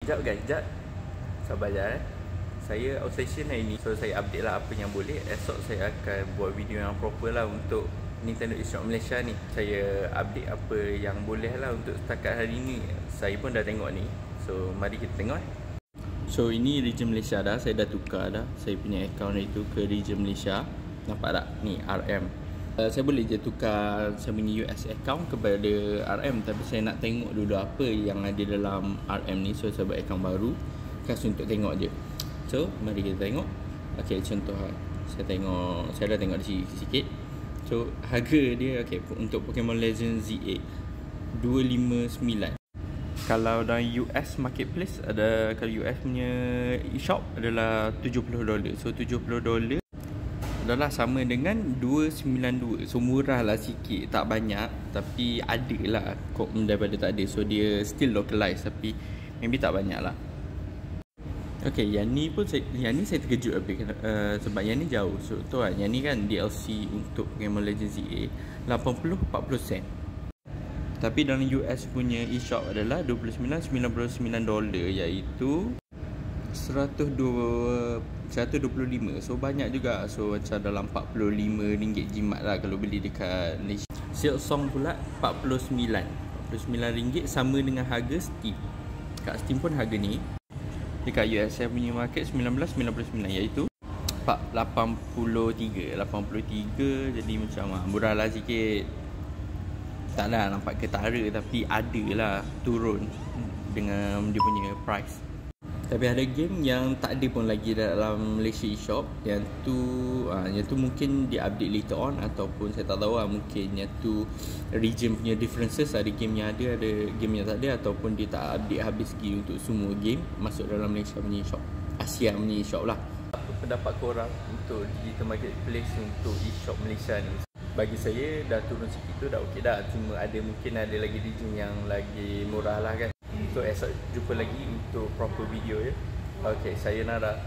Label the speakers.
Speaker 1: Sekejap guys, sekejap. Sabar je Saya outstation hari ni, so saya update lah apa yang boleh. Esok saya akan buat video yang proper lah untuk Nintendo eShop Malaysia ni. Saya update apa yang boleh lah untuk setakat hari ni. Saya pun dah tengok ni, so mari kita tengok. So ini region Malaysia dah, saya dah tukar dah saya punya account itu ke region Malaysia. Nampak tak? Ni RM. Saya boleh je tukar saya punya US account kepada RM, tapi saya nak tengok dulu apa yang ada dalam RM ni. So saya buat account baru khas untuk tengok je. So mari kita tengok. Okay, contoh saya dah tengok di sini sikit. So harga dia untuk Pokemon Legends ZA 259. Kalau dalam US marketplace ada, kalau US punya eShop adalah $70. So $70 adalah sama dengan 292. So murah lah sikit, tak banyak, tapi ada lah kok daripada tak ada. So dia still localized, tapi maybe tak banyak lah. Okay, yang ni saya terkejut sebab yang ni jauh. So tu kan, yang ni kan DLC untuk Pokemon Legends ZA 80-40 sen. Tapi dalam US punya eShop adalah $29.99, iaitu 125. So banyak juga. So macam dalam RM45 jimat lah kalau beli dekat Malaysia. Silksong pula RM49 sama dengan harga Steam. Kat Steam pun harga ni. Dekat US saya punya market $19.99, iaitu 83. Jadi macam murah lah sikit. Tak lah nampak ketara, tapi ada lah turun dengan dia punya price. Tapi ada game yang tak ada pun lagi dalam Malaysia eShop. Yang tu mungkin dia update later on, ataupun saya tak tahu lah, mungkin yang tu region punya differences. Ada game yang ada game yang tak ada, ataupun dia tak update habis lagi untuk semua game masuk dalam Malaysia punya eShop, Asia punya eShop lah. Apa pendapat korang untuk digital marketplace untuk eShop Malaysia ni? Bagi saya dah turun sikit tu dah okey dah. Cuma mungkin ada lagi region yang lagi murah lah kan. So esok jumpa lagi untuk proper video ya. Okay, sayonara.